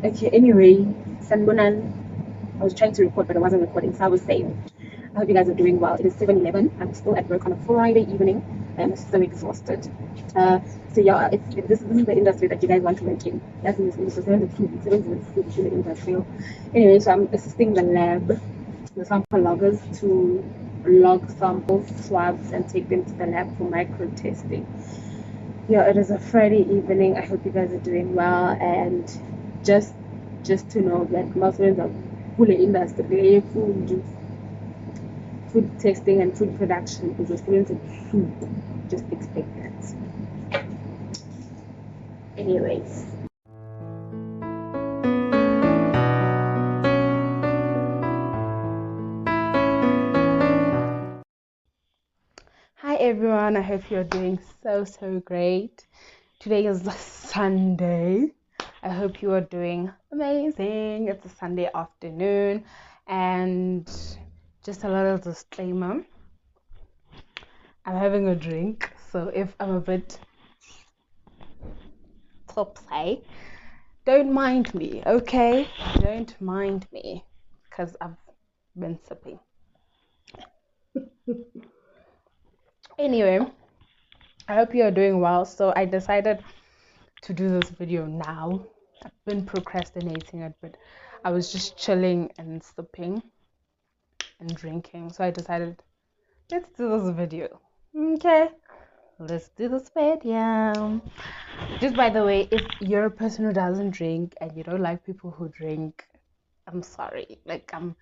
Okay, anyway, Sanbonan, I was trying to record, but I wasn't recording, so I was saying, I hope you guys are doing well. It is 7:11. I'm still at work on a Friday evening. I'm so exhausted. So yeah, if this is the industry that you guys want to work in. That's in this industry, in the industrial. Anyway, so I'm assisting the sample loggers to log samples, swabs, and take them to the lab for micro testing. Yeah, it is a Friday evening. I hope you guys are doing well, and just to know that most of the full industry, food testing and food production is a student of soup. Just expect that. Anyways. Hi everyone, I hope you're doing so great. Today is Sunday. I hope you are doing amazing. It's a Sunday afternoon, and just a little disclaimer, I'm having a drink, so if I'm a bit topsy, don't mind me, okay? Don't mind me, because I've been sipping. Anyway, I hope you are doing well. So I decided to do this video now. I've been procrastinating it, but I was just chilling and sipping and drinking. So I decided, let's do this video. Okay, let's do this video. Just by the way, if you're a person who doesn't drink and you don't like people who drink, I'm sorry. Like I'm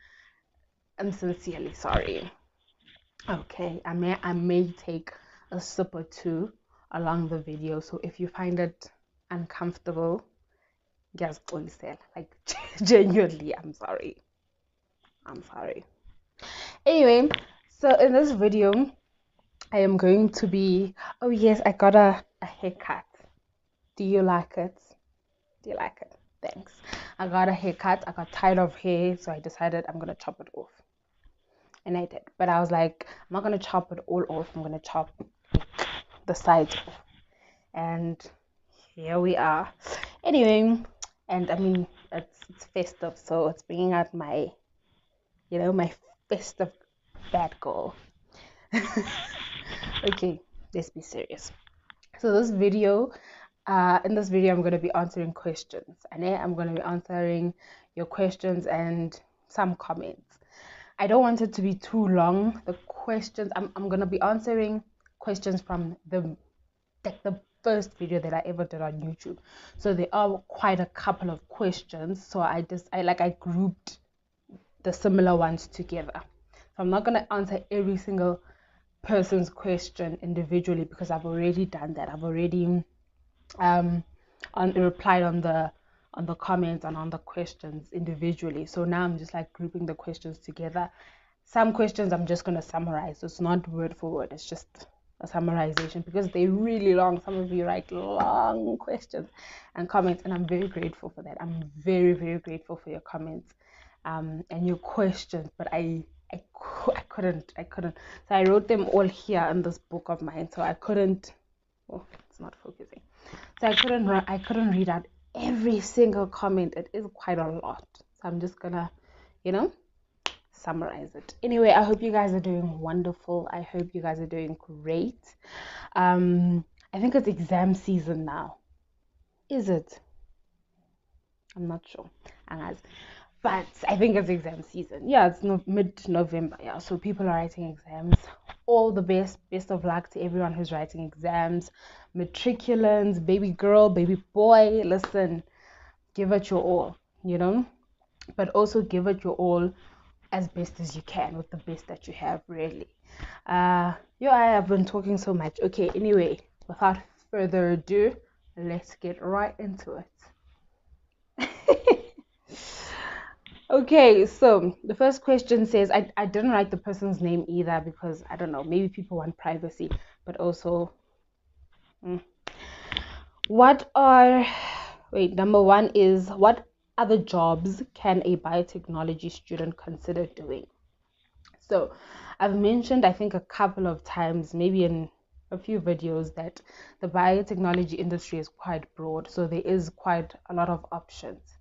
sincerely sorry. Okay, I may take a sip or two along the video. So if you find it uncomfortable, just like genuinely, I'm sorry. Anyway, so in this video, I am going to be. Oh yes, I got a haircut. Do you like it? Do you like it? Thanks. I got a haircut. I got tired of hair, so I decided I'm gonna chop it off. And I did. But I was like, I'm not gonna chop it all off. I'm gonna chop the sides off. And here we are. Anyway, and I mean it's festive, so it's bringing out my my festive bad girl. Okay, let's be serious. So this video, in this video, I'm going to be answering questions, and I'm going to be answering your questions and some comments. I don't want it to be too long. The questions, I'm going to be answering questions from the first video that I ever did on YouTube. So there are quite a couple of questions. So I grouped the similar ones together. So I'm not going to answer every single person's question individually because I've already done that. I've already replied on the comments and on the questions individually. So now I'm just like grouping the questions together. Some questions I'm just going to summarize. So it's not word for word. It's just a summarization because they're really long. Some of you write long questions and comments, and I'm very grateful for that. I'm very grateful for your comments and your questions, but I couldn't. So I wrote them all here in this book of mine. So I couldn't. Oh, it's not focusing. So I couldn't read out every single comment. It is quite a lot. So I'm just gonna, summarize it. Anyway, I hope you guys are doing wonderful. I hope you guys are doing great. I think it's exam season now. Is it? I'm not sure. But I think it's exam season. Yeah, it's mid-November. Yeah, so people are writing exams. All the best of luck to everyone who's writing exams. Matriculants, baby girl, baby boy, listen, give it your all, but also give it your all as best as you can with the best that you have, really. I have been talking so much. Okay, anyway, without further ado, let's get right into it. Okay, so the first question says, I didn't write the person's name either because I don't know, maybe people want privacy, but also number one is, what other jobs can a biotechnology student consider doing? So I've mentioned, I think, a couple of times, maybe in a few videos, that the biotechnology industry is quite broad. So there is quite a lot of options.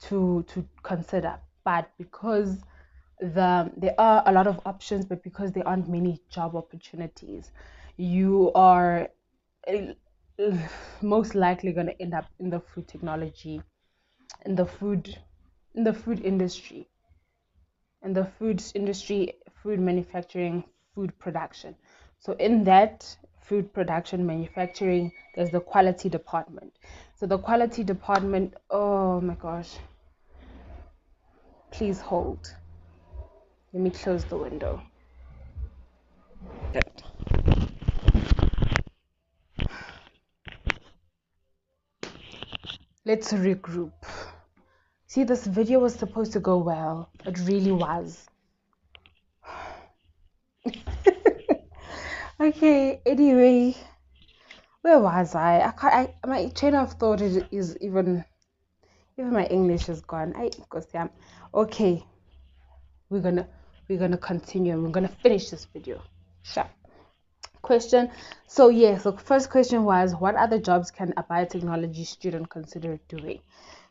to consider. But because there are a lot of options, but because there aren't many job opportunities, you are most likely going to end up in the food technology, in the food in the food industry, food manufacturing, food production. So in that food production manufacturing, there's the quality department. So the quality department, oh my gosh, please hold. Let me close the window. Good. Let's regroup. See, this video was supposed to go well. It really was. Okay, anyway, where was I? I can't. My train of thought is even my English is gone. Okay, we're gonna continue. We're gonna finish this video. Sure. Question. So first question was, what other jobs can a biotechnology student consider doing?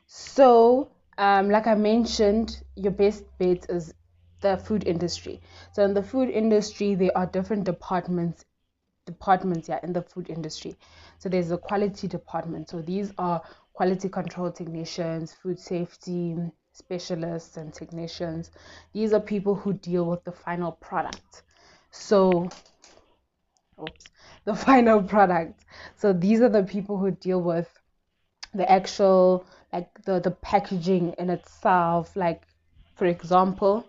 So, like I mentioned, your best bet is the food industry. So in the food industry, there are different departments in the food industry. So there's a quality department. So these are quality control technicians, food safety specialists and technicians. These are people who deal with the final product. So the final product. So these are the people who deal with the actual, like the packaging in itself. Like, for example,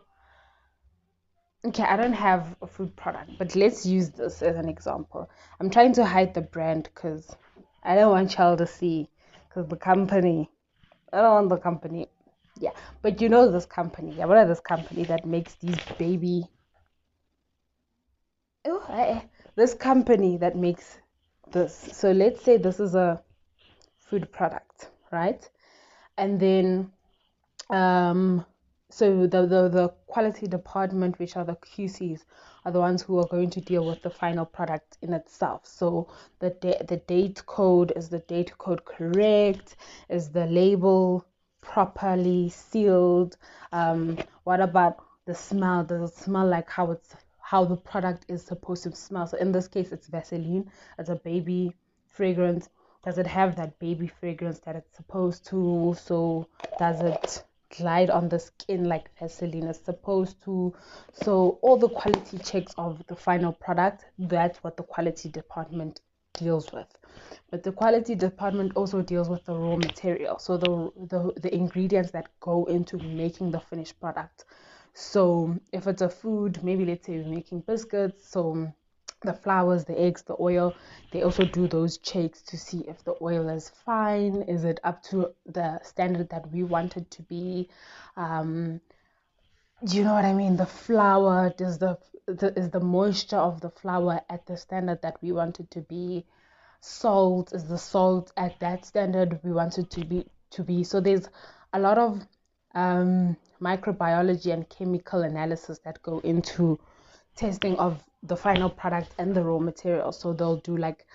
okay, I don't have a food product, but let's use this as an example. I'm trying to hide the brand because I don't want y'all to see, because I don't want the company. Yeah, but you know this company. Yeah, what are this company that makes these baby? This company that makes this. So let's say this is a food product, right? And then so the quality department, which are the QCs, are the ones who are going to deal with the final product in itself. So the date code, is the date code correct? Is the label properly sealed? What about the smell? Does it smell like how the product is supposed to smell? So in this case, it's Vaseline. It's a baby fragrance. Does it have that baby fragrance that it's supposed to? So does it glide on the skin like Vaseline is supposed to? So all the quality checks of the final product, that's what the quality department deals with. But the quality department also deals with the raw material, so the ingredients that go into making the finished product. So if it's a food, maybe let's say we're making biscuits, so the flours, the eggs, the oil, they also do those checks to see if the oil is fine, is it up to the standard that we want it to be. Do you know what I mean? The flour, does is the moisture of the flour at the standard that we want it to be? Salt, is the salt at that standard we want it to be? So there's a lot of microbiology and chemical analysis that go into testing of the final product and the raw material. So they'll do like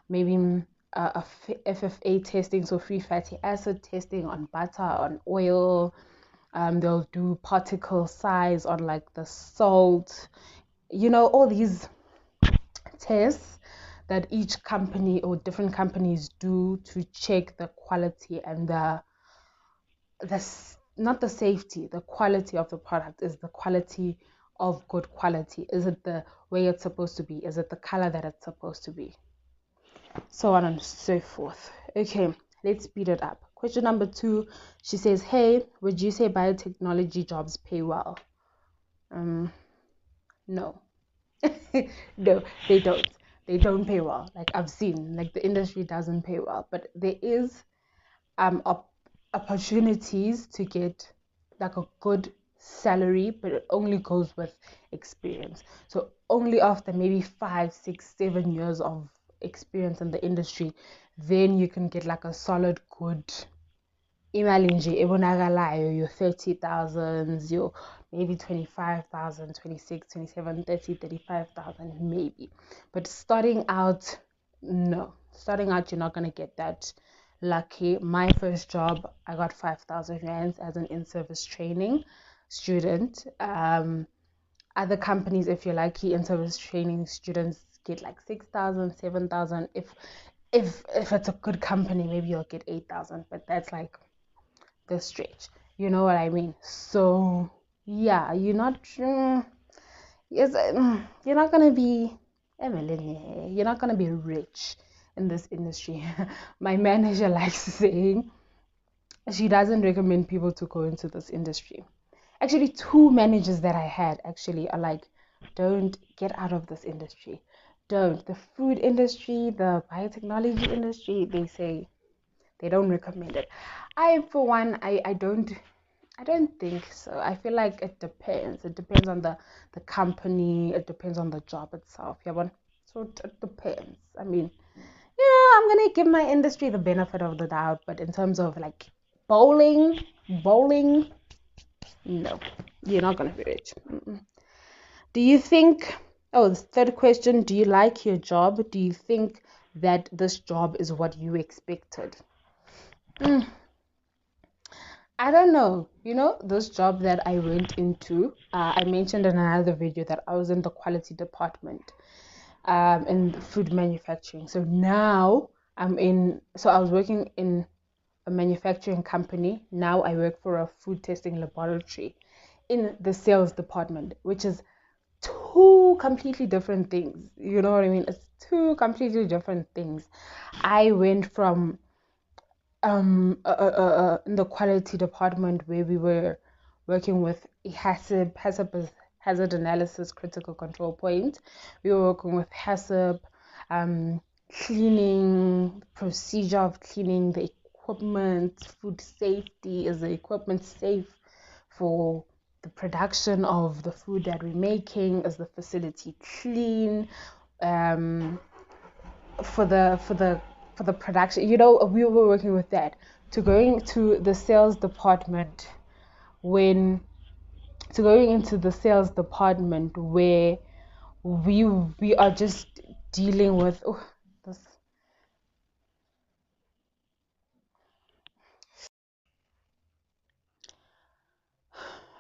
maybe FFA testing, so free fatty acid testing on butter, on oil. They'll do particle size on like the salt. All these tests that each company or different companies do to check the quality and the not the safety, the quality of the product. Is the quality of good quality? Is it the way it's supposed to be? Is it the color that it's supposed to be? So on and so forth. Okay, let's speed it up. Question number 2, she says, hey, would you say biotechnology jobs pay well? No. No, they don't. They don't pay well. Like I've seen, like the industry doesn't pay well, but there is opportunities to get like a good salary, but it only goes with experience. So only after maybe 5, 6, 7 years of experience in the industry, then you can get like a solid good imali nje ebonakalayo, your 30,000, your maybe 25,000, 26, 27, 30, 35,000 maybe. But starting out, no. Starting out, you're not going to get that lucky. My first job, I got 5,000 rands as an in-service training student. Other companies, if you're lucky, in-service training students get like 6,000, 7,000. If it's a good company, maybe you'll get 8,000, but that's like the stretch. You know what I mean? So yeah, yes, you're not gonna be a millionaire. You're not gonna be rich in this industry. My manager likes saying she doesn't recommend people to go into this industry. Actually, two managers that I had actually are like, don't get out of this industry. Don't. The food industry, the biotechnology industry, they say they don't recommend it. For one, I don't think so. I feel like it depends. It depends on the company. It depends on the job itself. Yeah, but so it depends. I mean, yeah, I'm gonna give my industry the benefit of the doubt, but in terms of like bowling, no, you're not gonna be rich. Mm-mm. Do you think? Oh, the third question. Do you like your job? Do you think that this job is what you expected? Mm, I don't know. This job that I went into, I mentioned in another video that I was in the quality department in food manufacturing. So now I was working in a manufacturing company. Now I work for a food testing laboratory in the sales department, which is two completely different things. You know what I mean? It's two completely different things. I went from in the quality department where we were working with HACCP is hazard analysis critical control point. We were working with HACCP, cleaning, procedure of cleaning the equipment, food safety. Is the equipment safe for the production of the food that we're making? Is the facility clean? Um, for the production, we were working with that, to going to the sales department when to going into the sales department where we are just dealing with this.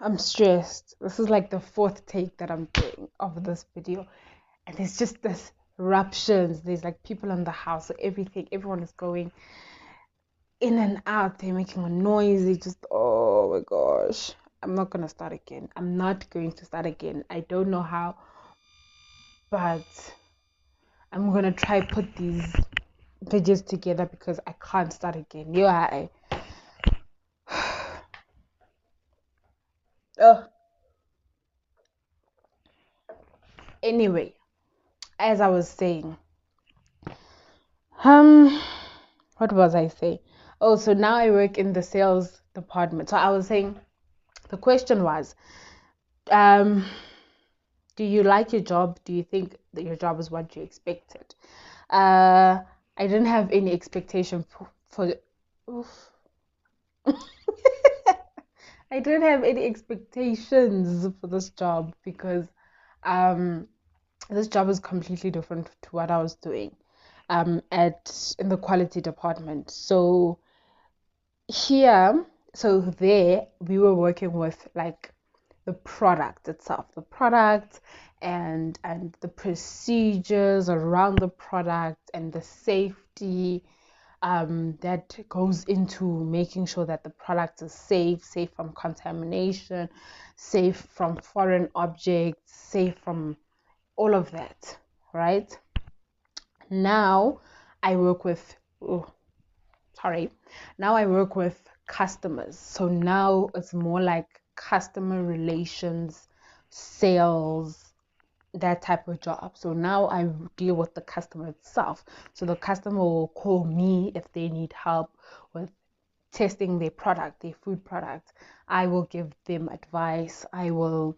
I'm stressed. This is like the fourth take that I'm doing of this video, and there's just this eruptions. There's like people in the house, so everyone is going in and out. They're making a noise. They just, oh my gosh. I'm not going to start again. I'm not going to start again. I don't know how, but I'm going to try put these videos together because I can't start again. Oh, anyway, as I was saying, um, what was I saying? Oh, so now I work in the sales department. So I was saying, the question was, um, do you like your job? Do you think that your job is what you expected? I didn't have any expectation for oof. I didn't have any expectations for this job because um, this job is completely different to what I was doing at in the quality department. Here, so there we were working with like the product itself, the product and the procedures around the product and the safety that goes into making sure that the product is safe from contamination, safe from foreign objects, safe from all of that, right? Now I work with, oh, sorry, now I work with customers. So now it's more like customer relations, sales, that type of job. So now I deal with the customer itself. So the customer will call me if they need help with testing their product, their food product. I will give them advice. I will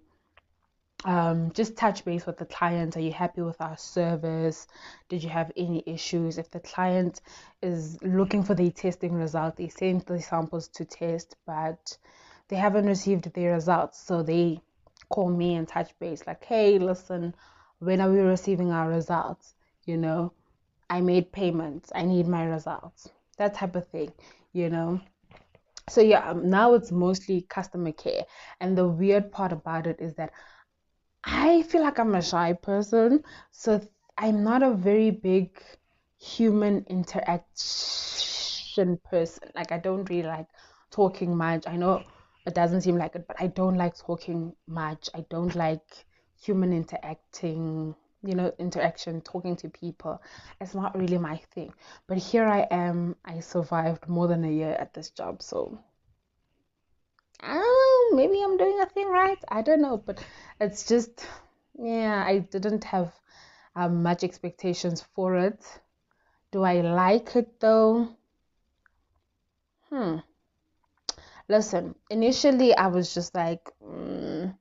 just touch base with the client. Are you happy with our service? Did you have any issues? If the client is looking for the testing result, they send the samples to test, but they haven't received their results. So they call me and touch base like, hey, listen, when are we receiving our results? I made payments. I need my results. that type of thing, you know. So yeah, now it's mostly customer care. And the weird part about it is that I feel like I'm a shy person, so I'm not a very big human interaction person. Like, I don't really like talking much. I know it doesn't seem like it, but I don't like talking much. I don't like human interaction, talking to people. It's not really my thing. But here I am. I survived more than a year at this job, so maybe I'm doing a thing right. I don't know, but it's just, yeah, I didn't have much expectations for it. Do I like it though? Listen, initially I was just like, no.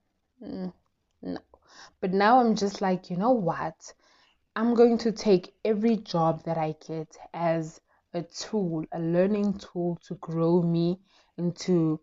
But now I'm just like, you know what? I'm going to take every job that I get as a tool, a learning tool to grow me into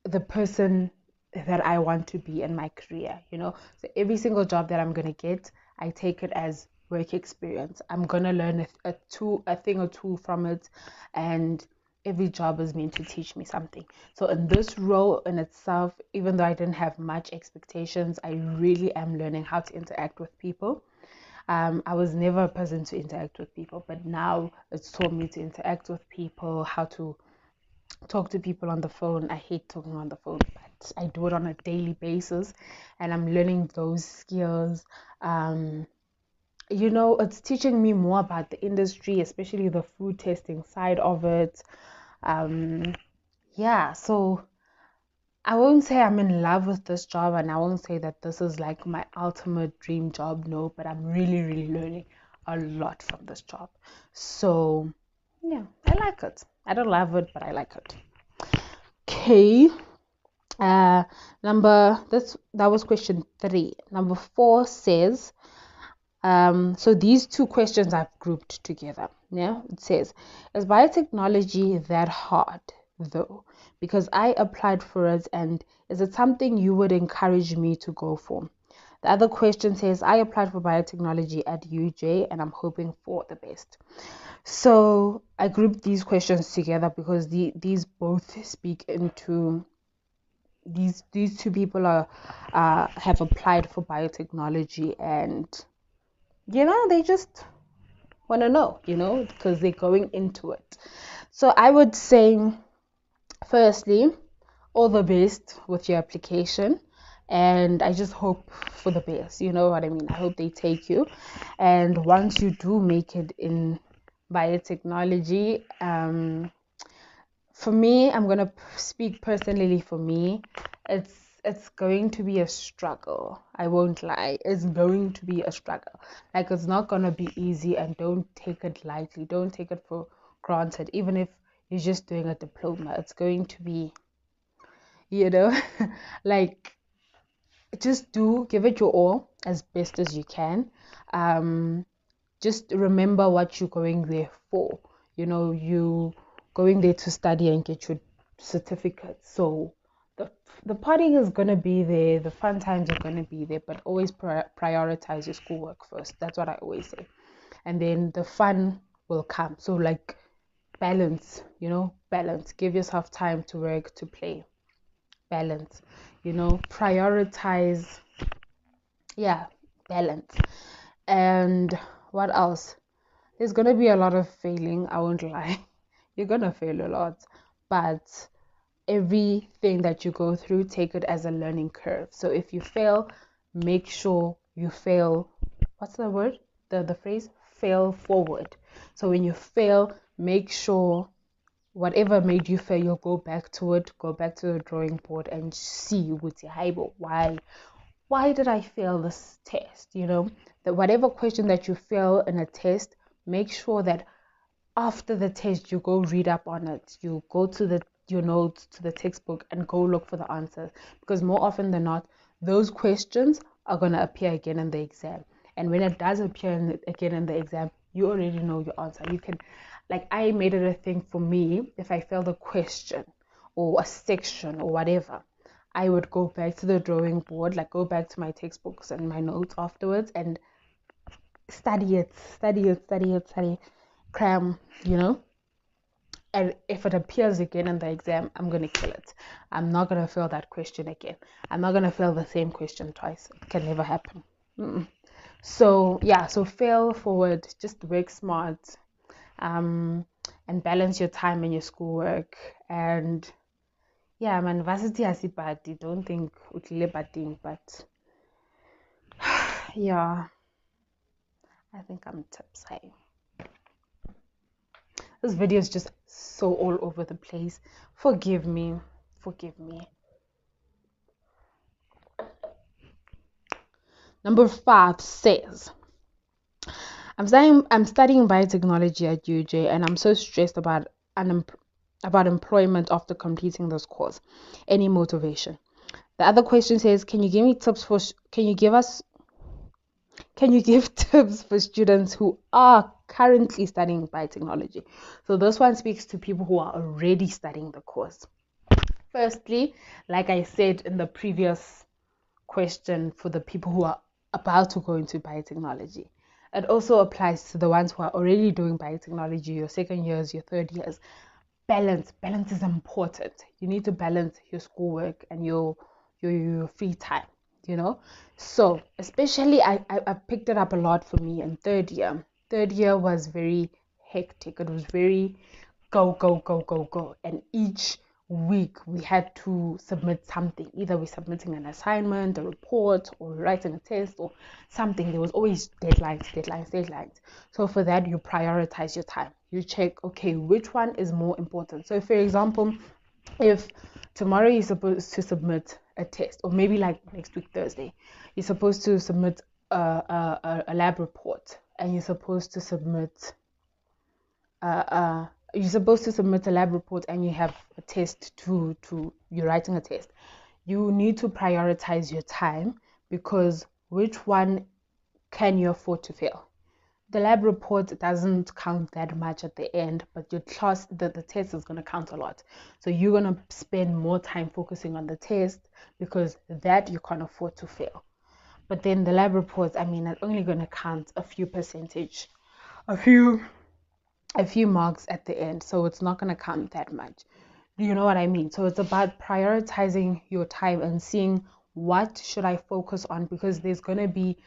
the person that I want to be in my career, you know. So every single job that I'm gonna get, I take it as work experience. I'm gonna learn a thing or two from it, and every job is meant to teach me something. So in this role in itself, even though I didn't have much expectations, I really am learning how to interact with people. I was never a person to interact with people, but now it's taught me to interact with people, how to talk to people on the phone. I hate talking on the phone, but I do it on a daily basis, and I'm learning those skills. Um, it's teaching me more about the industry, especially the food testing side of it. Um, yeah, so I won't say I'm in love with this job, and I won't say that this is like my ultimate dream job, no, but I'm really, really learning a lot from this job. So, yeah, I like it. I don't love it, but I like it. Okay. Uh, that was question 3. Number 4 says, so these two questions I've grouped together. Yeah, it says, is biotechnology that hard though? Because I applied for it, and is it something you would encourage me to go for? The other question says, I applied for biotechnology at UJ and I'm hoping for the best. So I grouped these questions together because these both speak into these two people are have applied for biotechnology, and they just want to know, because they're going into it. So I would say, firstly, all the best with your application, and I just hope for the best. You know what I mean? I hope they take you, and once you do make it in biotechnology, for me, I'm gonna speak personally for me. It's going to be a struggle. I won't lie. It's going to be a struggle. Like, it's not gonna be easy, and don't take it lightly. Don't take it for granted. Even if you're just doing a diploma, it's going to be, you know, like, just give it your all as best as you can. Just remember what you're going there for. You going there to study and get your certificate. So the the partying is gonna be there, the fun times are gonna be there, but always prioritize your schoolwork first. That's what I always say, and then the fun will come. So, like, balance. Give yourself time to work, to play. Balance. Prioritize. Yeah, balance. And what else? There's going to be a lot of failing, I won't lie. You're going to fail a lot. But everything that you go through, take it as a learning curve. So if you fail, make sure you fail. What's the word? The phrase? Fail forward. So when you fail, make sure whatever made you fail, you'll go back to it, go back to the drawing board and see with your Bible why did I fail this test? That whatever question that you fail in a test, make sure that after the test you go read up on it. You go to your notes, to the textbook, and go look for the answers, because more often than not, those questions are going to appear again in the exam. And when it does appear again in the exam, you already know your answer. You can, like, I made it a thing for me, if I failed a question or a section or whatever, I would go back to the drawing board, like go back to my textbooks and my notes afterwards, and study it, cram, and if it appears again in the exam, I'm going to kill it. I'm not going to fail that question again. I'm not going to fail the same question twice. It can never happen. So yeah, so fail forward, just work smart, and balance your time and your schoolwork. And yeah, my university has it bad. Don't think utlile bading, but yeah, I think I'm tips high. This video is just so all over the place. Forgive me. Forgive me. Number 5 says, I'm studying biotechnology at UJ, and I'm so stressed about employment after completing this course. Any motivation? The other question says, can you give tips for students who are currently studying biotechnology? So this one speaks to people who are already studying the course. Firstly, like I said in the previous question, for the people who are about to go into biotechnology, it also applies to the ones who are already doing biotechnology, your second years, your third years. Balance is important. You need to balance your schoolwork and your free time, so especially I picked it up a lot for me in third year was very hectic. It was very go, and each week we had to submit something. Either we're submitting an assignment, a report, or writing a test or something. There was always deadlines. So for that, you prioritize your time. You check, okay, which one is more important. So for example, if tomorrow you're supposed to submit a test, or maybe like next week Thursday, you're supposed to submit a lab report, and you're supposed to submit a lab report, and you have a test you're writing a test. You need to prioritize your time, because which one can you afford to fail? The lab report doesn't count that much at the end, but your class, the test is going to count a lot. So you're going to spend more time focusing on the test, because that you can't afford to fail. But then the lab reports, it's only going to count a few marks at the end. So it's not going to count that much. Do you know what I mean? So it's about prioritizing your time and seeing what should I focus on, because there's going to be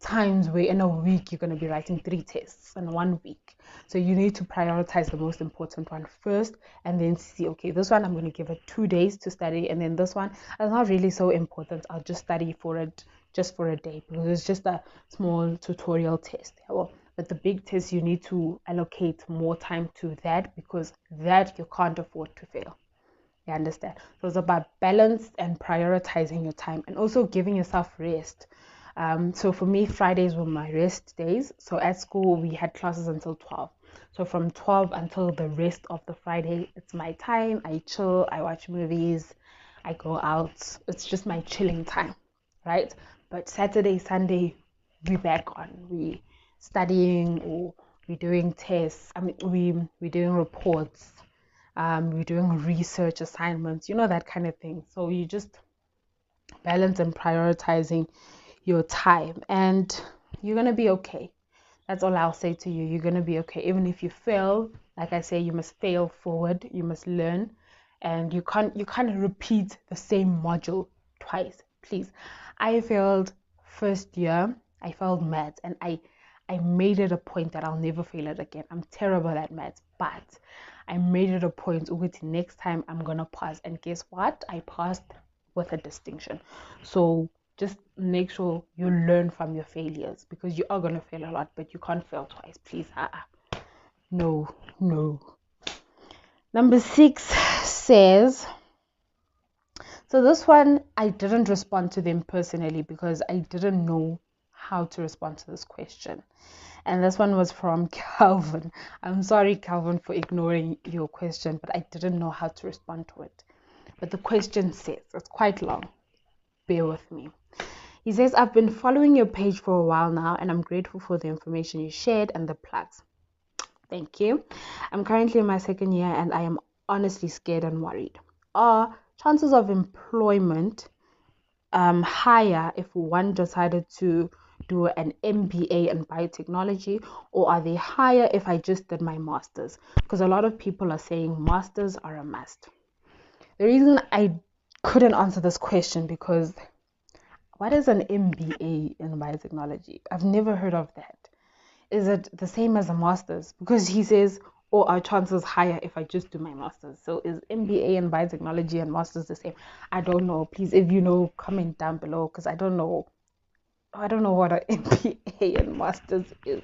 times where in a week you're going to be writing 3 tests in 1 week. So you need to prioritize the most important one first, and then see, okay, this one I'm going to give it 2 days to study, and then this one is not really so important. I'll just study for it just for a day, because it's just a small tutorial test. But the big test, you need to allocate more time to that, because that you can't afford to fail. You understand? So it's about balance and prioritizing your time, and also giving yourself rest. So for me, Fridays were my rest days. So at school, we had classes until 12. So from 12 until the rest of the Friday, it's my time. I chill, I watch movies, I go out. It's just my chilling time, right? But Saturday, Sunday, we're back on. We studying, or we're doing tests. we're doing reports. We're doing research assignments, that kind of thing. So you just balance and prioritizing your time, and you're going to be okay. That's all I'll say to you. You're going to be okay. Even if you fail, like I say, you must fail forward. You must learn, and you can't repeat the same module twice, please. I failed first year. I failed maths, and I made it a point that I'll never fail it again. I'm terrible at maths, but I made it a point with next time I'm gonna pass. And guess what? I passed with a distinction. So just make sure you learn from your failures, because you are gonna fail a lot, but you can't fail twice, please. No. Number 6 says, so this one I didn't respond to them personally, because I didn't know how to respond to this question. And this one was from Calvin. I'm sorry, Calvin, for ignoring your question, but I didn't know how to respond to it. But the question says, it's quite long. Bear with me. He says, I've been following your page for a while now, and I'm grateful for the information you shared and the plugs. Thank you. I'm currently in my second year, and I am honestly scared and worried. Are chances of employment higher if one decided to do an MBA in biotechnology, or are they higher if I just did my master's? Because a lot of people are saying masters are a must. The reason I couldn't answer this question because what is an MBA in biotechnology? I've never heard of that. Is it the same as a master's? Because he says, oh, our chances higher if I just do my master's. So is MBA in biotechnology and master's the same? I don't know. Please, if you know, comment down below because I don't know. I don't know what an MBA and master's is.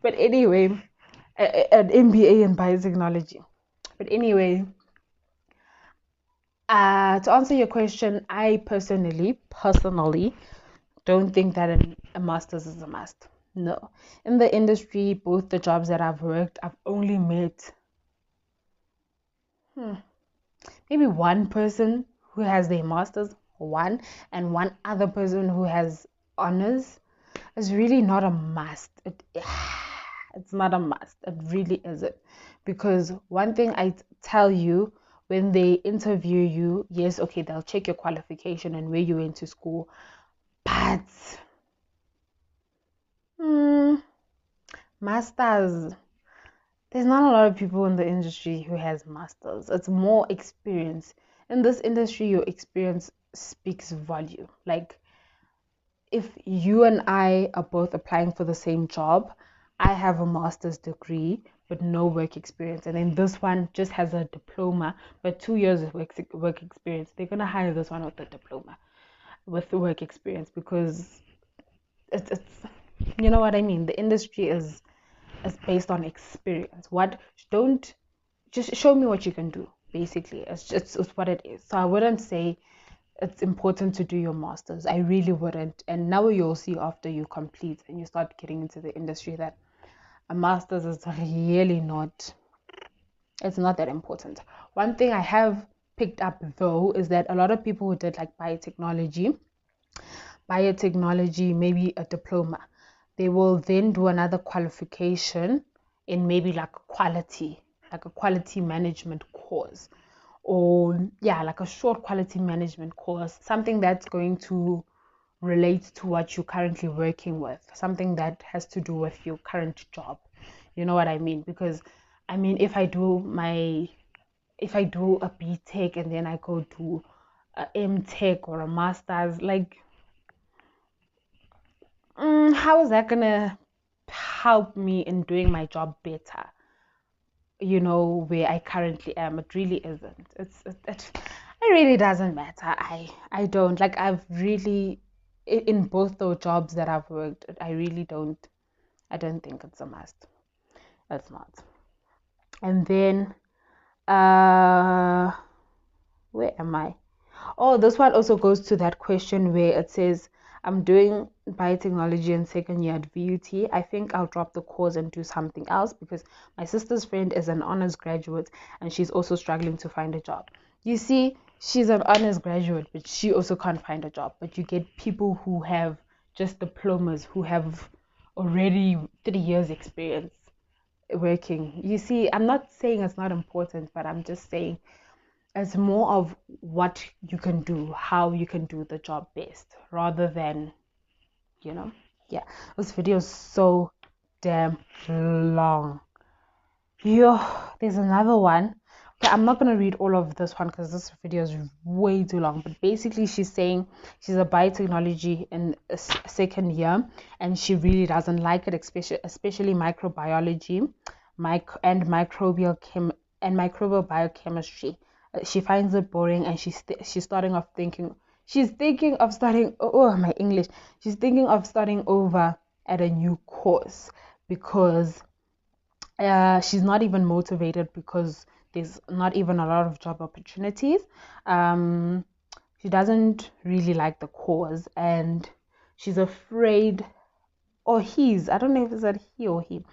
But anyway, an MBA in biotechnology. But anyway, to answer your question, I personally don't think that a master's is a must. No. In the industry, both the jobs that I've worked, I've only met maybe one person who has their master's, and one other person who has honors. It's really not a must. It's not a must. It really isn't. Because one thing I tell you, when they interview you, yes, okay, they'll check your qualification and where you went to school, but masters, there's not a lot of people in the industry who has masters. It's more experience. In this industry, your experience speaks volume. Like, if you and I are both applying for the same job, I have a master's degree but no work experience, and then this one just has a diploma but 2 years of work experience. They're gonna hire this one with the diploma, with the work experience, because it's you know what I mean. The industry is based on experience. What don't just show me what you can do. Basically, it's what it is. So I wouldn't say it's important to do your masters. I really wouldn't. And now you'll see after you complete and you start getting into the industry that a master's is really not. It's not that important. One thing I have picked up though is that a lot of people who did like biotechnology, maybe a diploma, they will then do another qualification in maybe like a quality management course, or yeah, like a short quality management course, something that's going to relate to what you're currently working with, something that has to do with your current job. You know what I mean? Because I mean, if I do a B Tech and then I go to a M Tech or a master's, like how is that gonna help me in doing my job better? You know, where I currently am, it really isn't. It really doesn't matter. I don't like. I've really in both those jobs that I've worked, I really don't. I don't think it's a must. It's not. And then, where am I? Oh, this one also goes to that question where it says, I'm doing biotechnology in second year at VUT. I think I'll drop the course and do something else because my sister's friend is an honors graduate and she's also struggling to find a job. You see, she's an honors graduate, but she also can't find a job. But you get people who have just diplomas, who have already 3 years experience working. You see, I'm not saying it's not important, but I'm just saying it's more of what you can do, how you can do the job best, rather than, yeah. This video is so damn long. Yo, there's another one. Okay, I'm not gonna read all of this one because this video is way too long. But basically, she's saying she's a biotechnology in a second year, and she really doesn't like it, especially microbiology, and microbial biochemistry. She finds it boring, and she's starting off thinking she's thinking of starting. Oh, my English. She's thinking of starting over at a new course because she's not even motivated because there's not even a lot of job opportunities. She doesn't really like the course and she's afraid, or I don't know if it's that he or he.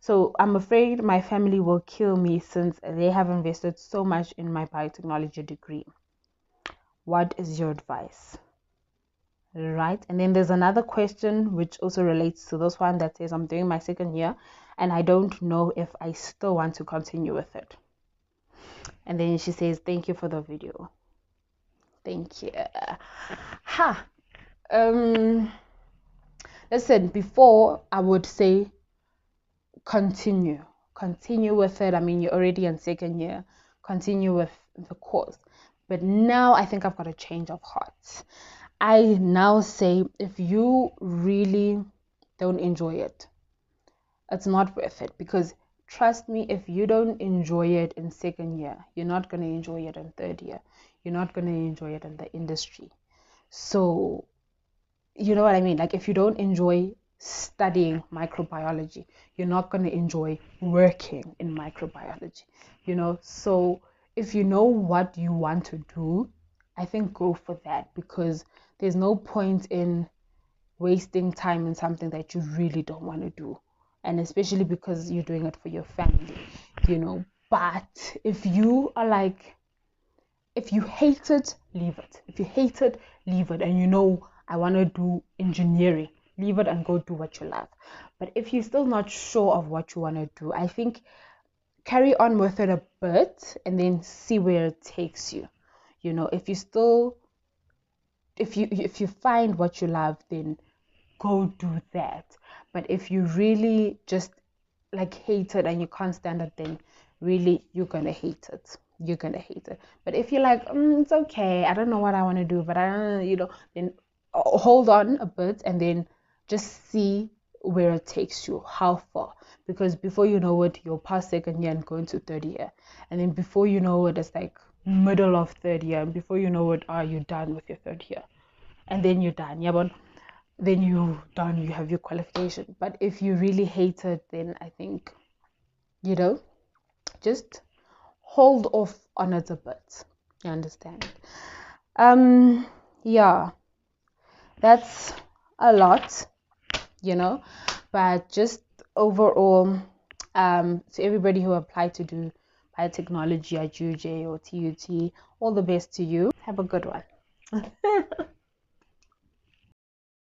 So I'm afraid my family will kill me since they have invested so much in my biotechnology degree. What is your advice? Right, and then there's another question which also relates to this one that says I'm doing my second year and I don't know if I still want to continue with it. And then she says, thank you for the video. Thank you. Listen, before I would say continue with it. I mean, you're already in second year, continue with the course. But now I think I've got a change of heart. I now say if you really don't enjoy it, it's not worth it, because trust me, if you don't enjoy it in second year, you're not going to enjoy it in third year. You're not going to enjoy it in the industry. So you know what I mean? Like, if you don't enjoy studying microbiology, you're not going to enjoy working in microbiology, you know? So if you know what you want to do, I think go for that, because there's no point in wasting time in something that you really don't want to do. And especially because you're doing it for your family, you know? But if you are like, if you hate it, leave it. If you hate it, leave it. And you know, I want to do engineering, leave it and go do what you love. But if you're still not sure of what you want to do, I think carry on with it a bit and then see where it takes you. You know, if you find what you love, then go do that. But if you really just like hate it and you can't stand it, then really you're gonna hate it. You're gonna hate it. But if you're like, it's okay, I don't know what I want to do, but I don't, then hold on a bit and then just see where it takes you, how far. Because before you know it, you're past second year and going to third year, and then before you know it, it's like middle of third year, and before you know it, you're done with your third year, and then you're done. Yeah, but then you're done, you have your qualification. But if you really hate it, then I think, just hold off on it a bit. You understand? Yeah, that's a lot, but just overall, to everybody who applied to do biotechnology at UJ or TUT, all the best to you. Have a good one.